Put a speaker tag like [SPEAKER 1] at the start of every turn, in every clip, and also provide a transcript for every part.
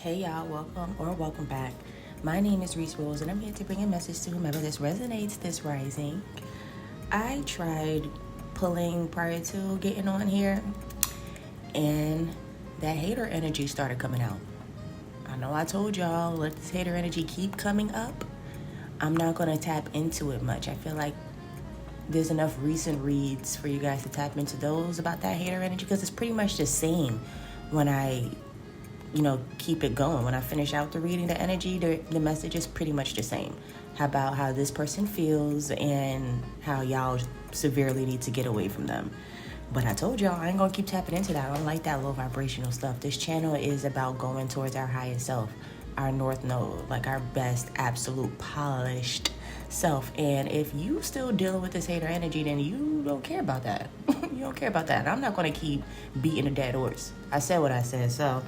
[SPEAKER 1] Hey y'all, welcome back. My name is Rees and I'm here to bring a message to whomever this resonates this rising. I tried pulling prior to getting on here and that hater energy started coming out. I know I told y'all, let this hater energy keep coming up. I'm not going to tap into it much. I feel like there's enough recent reads for you guys to tap into those about that hater energy because it's pretty much the same when I keep it going. When I finish out the reading, the energy, the message is pretty much the same about how this person feels and how y'all severely need to get away from them. But I told y'all, I ain't gonna keep tapping into that. I don't like that low vibrational stuff. This channel is about going towards our highest self, our north node, like our best, absolute, polished self. And if you still dealing with this hater energy, then you don't care about that. You don't care about that. I'm not gonna keep beating a dead horse. I said what I said, so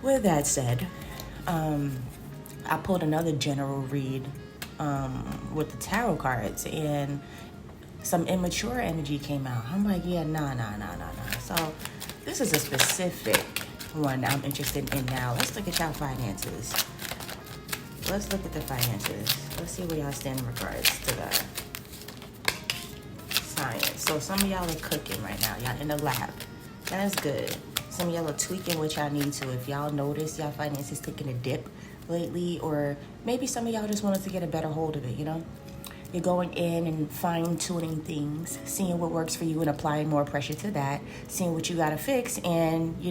[SPEAKER 1] with that said, I pulled another general read with the tarot cards, and some immature energy came out. I'm like, yeah, nah. So this is a specific one I'm interested in now. Let's look at y'all finances. Let's look at the finances. Let's see where y'all stand in regards to that. Science. So some of y'all are cooking right now. Y'all in the lab. That's good. Some of y'all are tweaking what y'all need to. If y'all notice y'all finances taking a dip lately, or maybe some of y'all just wanted to get a better hold of it, You're going in and fine-tuning things, seeing what works for you and applying more pressure to that, seeing what you got to fix and,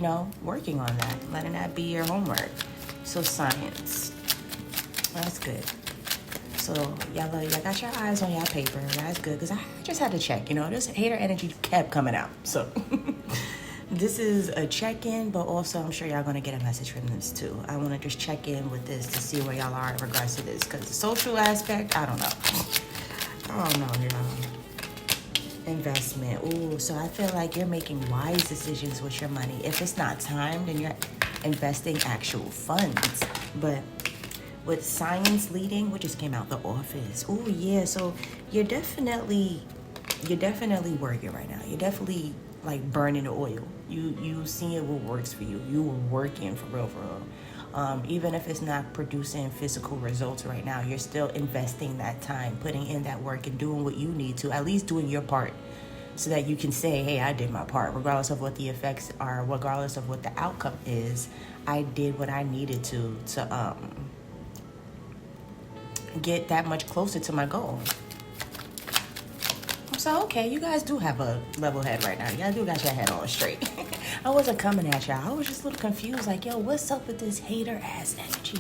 [SPEAKER 1] working on that, letting that be your homework. So science. That's good. So y'all got your eyes on y'all paper. That's good because I just had to check, this hater energy kept coming out. So this is a check-in, but also I'm sure y'all going to get a message from this too. I want to just check in with this to see where y'all are in regards to this, because the social aspect, I don't know, y'all. Investment. Ooh, so I feel like you're making wise decisions with your money. If it's not time, then you're investing actual funds. But with science leading, what just came out, the office. Ooh, yeah, so you're definitely working right now. You're definitely like burning the oil. You seeing what works for you. You were working for real. Even if it's not producing physical results right now, you're still investing that time, putting in that work and doing what you need to, at least doing your part, so that you can say, hey, I did my part, regardless of what the effects are, regardless of what the outcome is. I did what I needed to get that much closer to my goal. So, okay, you guys do have a level head right now. Y'all do got your head on straight. I wasn't coming at y'all. I was just a little confused. Like, yo, what's up with this hater-ass energy?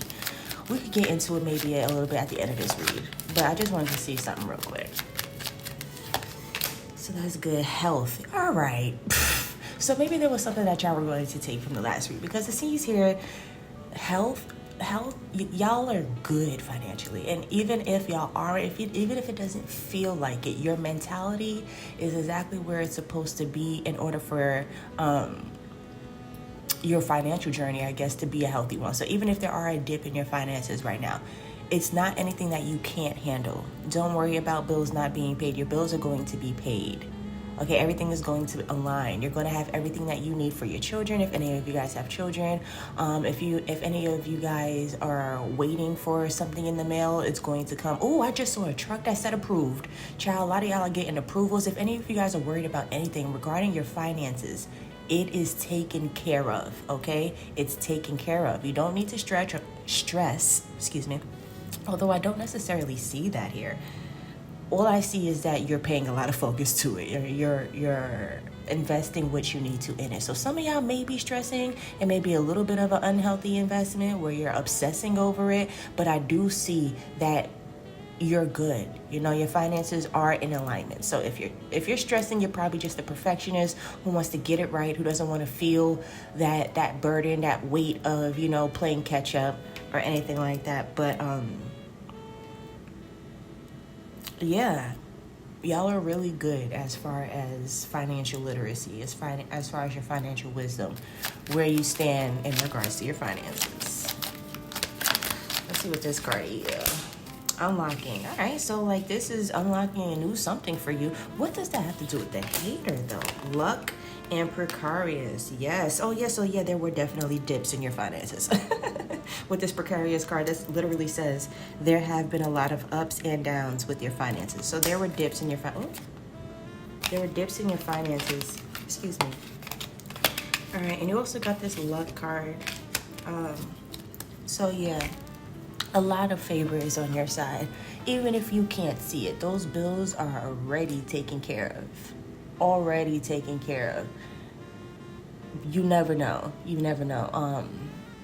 [SPEAKER 1] We could get into it maybe a little bit at the end of this read. But I just wanted to see something real quick. So that's good. Health. All right. So maybe there was something that y'all were going to take from the last read. Because it seems here, health, y'all are good financially, and even if y'all are, even if it doesn't feel like it, your mentality is exactly where it's supposed to be in order for your financial journey, I guess, to be a healthy one. So even if there are a dip in your finances right now, it's not anything that you can't handle. Don't worry about bills not being paid. Your bills are going to be paid. Okay, everything is going to align. You're going to have everything that you need for your children, if any of you guys have children. If any of you guys are waiting for something in the mail, it's going to come. Oh, I just saw a truck that said approved. Child, a lot of y'all are getting approvals. If any of you guys are worried about anything regarding your finances, it is taken care of, okay? It's taken care of. You don't need to stress, although I don't necessarily see that here. All I see is that you're paying a lot of focus to it. You're investing what you need to in it. So some of y'all may be stressing. It may be a little bit of an unhealthy investment where you're obsessing over it. But I do see that you're good. Your finances are in alignment. So if you're stressing, you're probably just a perfectionist who wants to get it right, who doesn't want to feel that burden, that weight of, playing catch up or anything like that. But yeah, y'all are really good as far as financial literacy, as far as your financial wisdom, where you stand in regards to your finances. Let's see what this card is. Unlocking. All right, so this is unlocking a new something for you. What does that have to do with the hater though? Luck And precarious, yes. Oh, yes. Oh, yeah, there were definitely dips in your finances. With this precarious card, this literally says there have been a lot of ups and downs with your finances. So there were dips in your there were dips in your finances. Excuse me. All right, and you also got this luck card. So yeah, a lot of favor is on your side, even if you can't see it. Those bills are already taken care of. Already taken care of. You never know. You never know.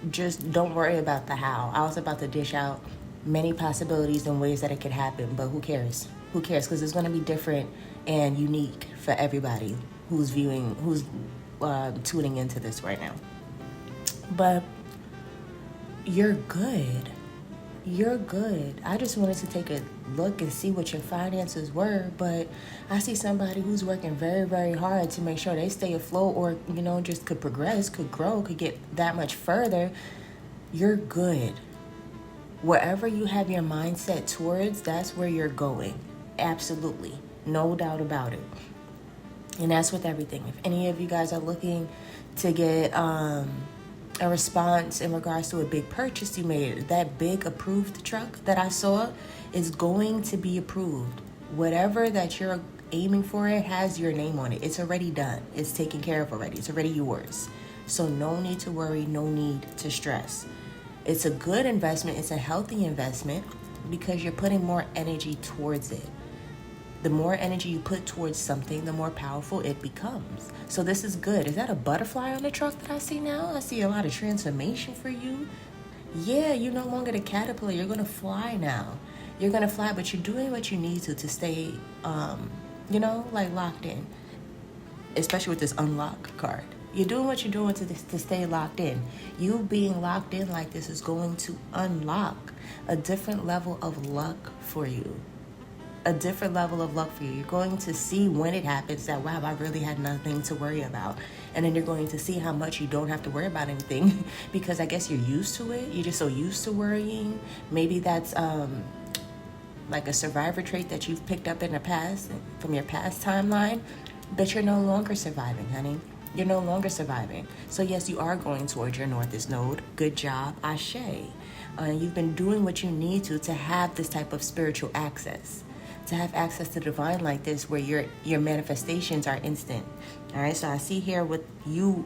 [SPEAKER 1] Just don't worry about the how. I was about to dish out many possibilities and ways that it could happen, but who cares? Who cares? Because it's going to be different and unique for everybody who's tuning into this right now. But you're good. You're good. I just wanted to take a look and see what your finances were, but I see somebody who's working very, very hard to make sure they stay afloat, or, just could progress, could grow, could get that much further. You're good. Wherever you have your mindset towards, that's where you're going. Absolutely. No doubt about it. And that's with everything. If any of you guys are looking to get a response in regards to a big purchase you made, that big approved truck that I saw is going to be approved. Whatever that you're aiming for, it has your name on it. It's already done. It's taken care of already. It's already yours. So no need to worry, no need to stress. It's a good investment. It's a healthy investment because you're putting more energy towards it. The more energy you put towards something, the more powerful it becomes. So this is good. Is that a butterfly on the truck that I see now? I see a lot of transformation for you. Yeah, you're no longer the caterpillar. You're going to fly now. You're going to fly, but you're doing what you need to stay, locked in. Especially with this unlock card. You're doing what you're doing to stay locked in. You being locked in like this is going to unlock a different level of luck for you. A different level of luck for you. You're going to see when it happens that, wow, I really had nothing to worry about. And then you're going to see how much you don't have to worry about anything because I guess you're used to it. You're just so used to worrying. Maybe that's like a survivor trait that you've picked up in the past, from your past timeline, but you're no longer surviving, honey. You're no longer surviving. So yes, you are going towards your Northeast node. Good job, Ashe. You've been doing what you need to have this type of spiritual access. To have access to the divine like this, where your manifestations are instant. All right, so I see here with you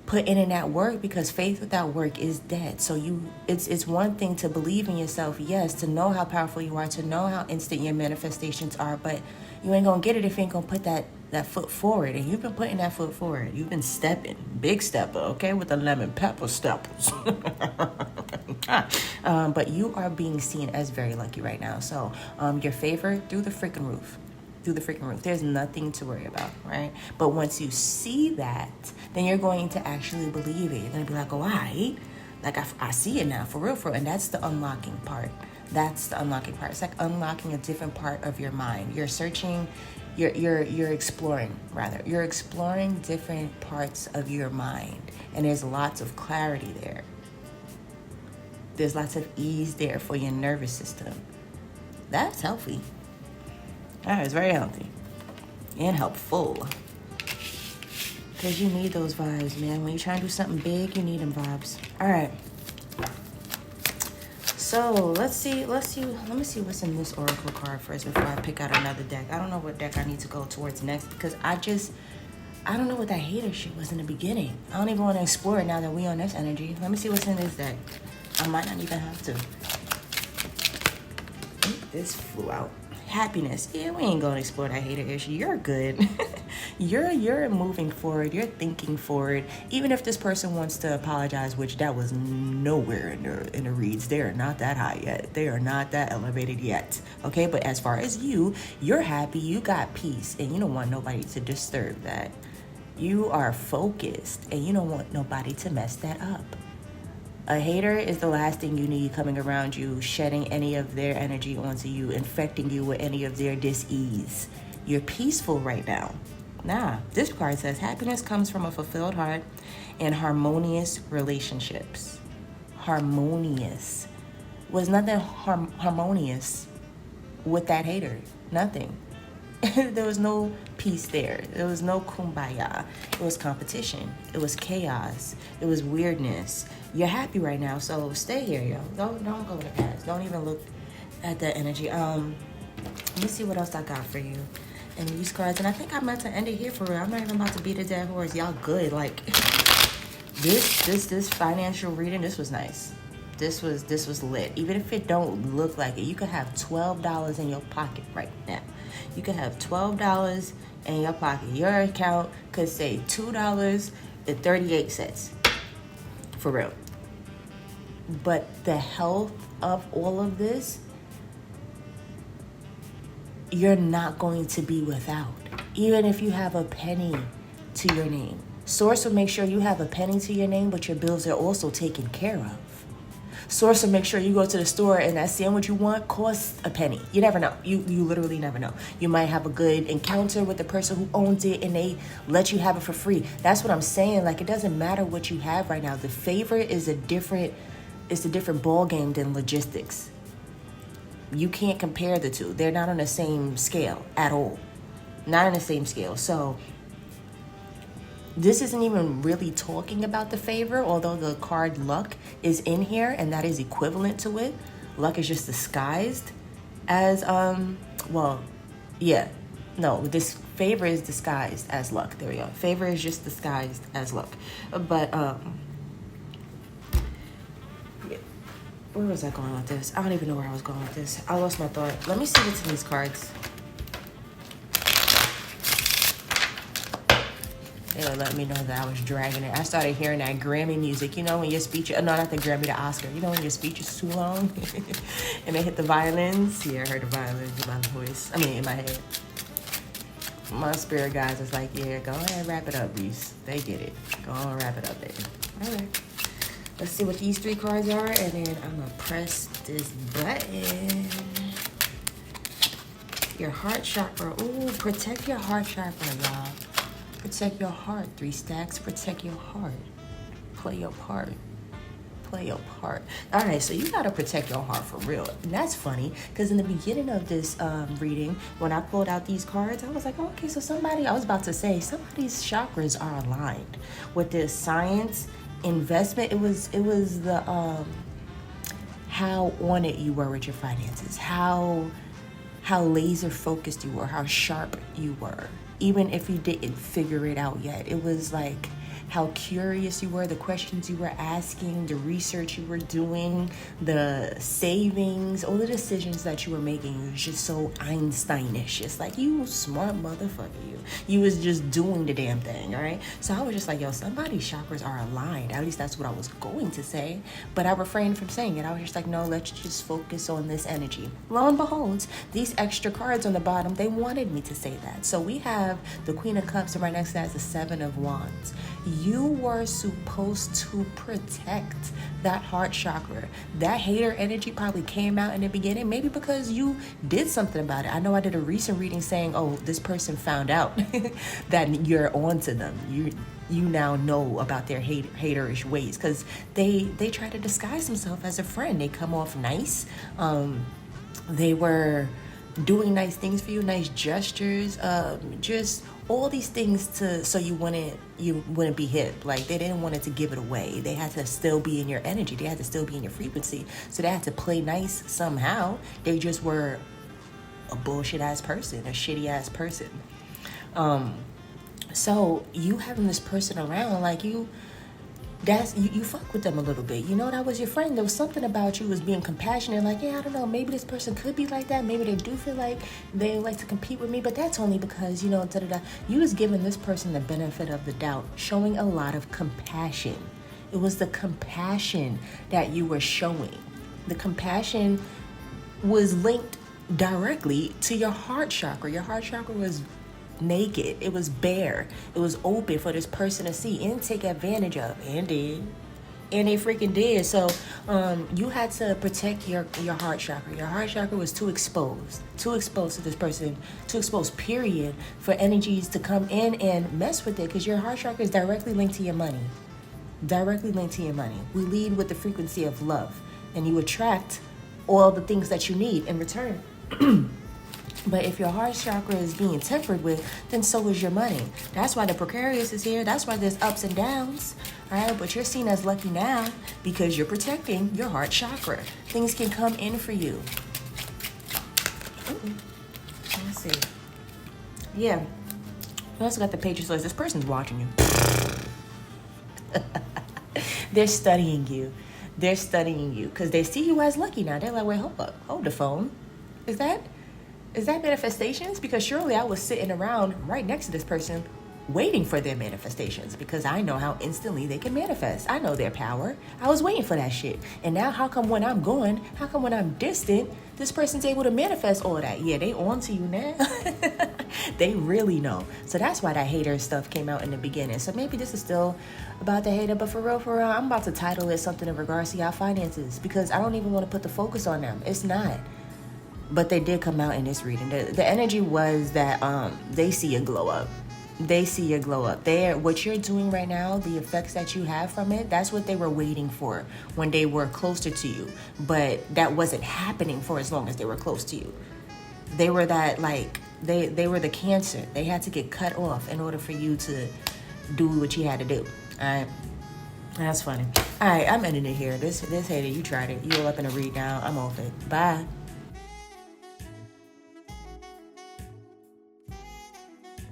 [SPEAKER 1] put in that work, because faith without work is dead. So it's one thing to believe in yourself, yes, to know how powerful you are, to know how instant your manifestations are, but you ain't gonna get it if you ain't gonna put that foot forward. And you've been putting that foot forward. You've been stepping, big stepper, okay, with the lemon pepper steppers. But you are being seen as very lucky right now. So your favor through the freaking roof. There's nothing to worry about, right? But once you see that, then you're going to actually believe it. You're going to be like, oh, I see it now, for real. And that's the unlocking part. It's like unlocking a different part of your mind. You're searching, you're exploring, rather. You're exploring different parts of your mind. And there's lots of clarity there. There's lots of ease there for your nervous system. That's healthy. That is very healthy and helpful. Because you need those vibes, man. When you're trying to do something big, you need them vibes. All right. So let me see what's in this oracle card first before I pick out another deck. I don't know what deck I need to go towards next because I don't know what that hater shit was in the beginning. I don't even want to explore it now that we on this energy. Let me see what's in this deck. I might not even have to. This flew out. Happiness. Yeah, we ain't gonna explore that hater issue. You're good. You're moving forward. You're thinking forward. Even if this person wants to apologize, which that was nowhere in the reads. They are not that high yet. They are not that elevated yet. Okay, but as far as you're happy. You got peace, and you don't want nobody to disturb that. You are focused, and you don't want nobody to mess that up. A hater is the last thing you need coming around you, shedding any of their energy onto you, infecting you with any of their dis-ease. You're peaceful right now. Nah, this card says happiness comes from a fulfilled heart and harmonious relationships. Harmonious. Was nothing harmonious with that hater. Nothing. There was no peace there. There was no kumbaya. It was competition. It was chaos. It was weirdness. You're happy right now, so stay here, yo. Don't go to the past. Don't even look at that energy. Let me see what else I got for you. And these cards, and I think I meant to end it here for real. I'm not even about to beat a dead horse. Y'all good. Like this financial reading, this was nice. This was lit. Even if it don't look like it, you could have $12 in your pocket right now. You could have $12 in your pocket. Your account could say $2.38. For real. But the health of all of this, you're not going to be without. Even if you have a penny to your name. Source will make sure you have a penny to your name, but your bills are also taken care of. Source will make sure you go to the store and that sandwich you want costs a penny. You never know. You literally never know. You might have a good encounter with the person who owns it and they let you have it for free. That's what I'm saying. Like, it doesn't matter what you have right now. The favor is a different ball game than logistics. You can't compare the two. They're not on the same scale at all. Not on the same scale. So this isn't even really talking about the favor, although the card luck is in here and that is equivalent to it. Luck is just disguised as, this favor is disguised as luck. There we go. Favor is just disguised as luck. But, where was I going with this? I don't even know where I was going with this. I lost my thought. Let me see what's in these cards. They would let me know that I was dragging it. I started hearing that Grammy music. You know, when your speech, no, not the Grammy, the Oscar. You know, when your speech is too long and they hit the violins. Yeah, I heard the violins in my voice. In my head. My spirit guys is like, yeah, go ahead, wrap it up, Rees. They get it. Go on, wrap it up, baby. All right. Let's see what these 3 cards are, and then I'm going to press this button. Your heart chakra. Ooh, protect your heart chakra, y'all. Protect your heart. 3 stacks. Protect your heart. Play your part. Play your part. All right, so you got to protect your heart for real. And that's funny, because in the beginning of this reading, when I pulled out these cards, I was like, oh, okay, so somebody's chakras are aligned with this science investment. It was the how on it you were with your finances, how laser focused you were, how sharp you were, even if you didn't figure it out yet. It was like how curious you were, the questions you were asking, the research you were doing, the savings, all the decisions that you were making. It was just so Einsteinish. It's like, you smart motherfucker, you was just doing the damn thing, all right? So I was just like, yo, somebody's chakras are aligned. At least that's what I was going to say, but I refrained from saying it. I was just like, no, let's just focus on this energy. Lo and behold, these extra cards on the bottom, they wanted me to say that. So we have the Queen of Cups, and right next to that is the 7 of Wands. You were supposed to protect that heart chakra. That hater energy probably came out in the beginning, maybe because you did something about it. I know I did a recent reading saying, oh, this person found out that you're on to them. You now know about their haterish ways, because they try to disguise themselves as a friend. They come off nice. They were doing nice things for you, nice gestures, just all these things so you wouldn't be hip. Like, they didn't want it to give it away. They had to still be in your energy. They had to still be in your frequency. So they had to play nice somehow. They just were a bullshit ass person, a shitty ass person. So you having this person around, like, you fuck with them a little bit. You know, that was your friend. There was something about you was being compassionate. Like, yeah, I don't know, maybe this person could be like that. Maybe they do feel like they like to compete with me, but that's only because, you know, da-da-da. You was giving this person the benefit of the doubt, showing a lot of compassion. It was the compassion that you were showing. The compassion was linked directly to your heart chakra. Your heart chakra was naked. It was bare. It was open for this person to see and take advantage of, and did. And they freaking did. So you had to protect your heart chakra. Your heart chakra was too exposed to this person, too exposed, period, for energies to come in and mess with it, because your heart chakra is directly linked to your money. Directly linked to your money. We lead with the frequency of love, and you attract all the things that you need in return. But if your heart chakra is being tempered with, then so is your money. That's why the precarious is here. That's why there's ups and downs. All right, but you're seen as lucky now because you're protecting your heart chakra. Things can come in for you. Let's see. Yeah. You also got the Patriots list. This person's watching you. They're studying you. They're studying you because they see you as lucky now. They're like, wait, hold up. Hold the phone. Is that manifestations? Because surely I was sitting around right next to this person waiting for their manifestations because I know how instantly they can manifest. I know their power. I was waiting for that shit. And now how come when I'm gone, how come when I'm distant, this person's able to manifest all of that? Yeah, they on to you now. They really know. So that's why that hater stuff came out in the beginning. So maybe this is still about the hater, but for real, I'm about to title it something in regards to y'all finances because I don't even want to put the focus on them. It's not. But they did come out in this reading. The energy was that they see you glow up. They see you glow up. What you're doing right now, the effects that you have from it, that's what they were waiting for when they were closer to you. But that wasn't happening for as long as they were close to you. They were that, like, they were the cancer. They had to get cut off in order for you to do what you had to do. All right. That's funny. All right, I'm ending it here. This hater, you tried it. You all up in a read now. I'm off it. Bye.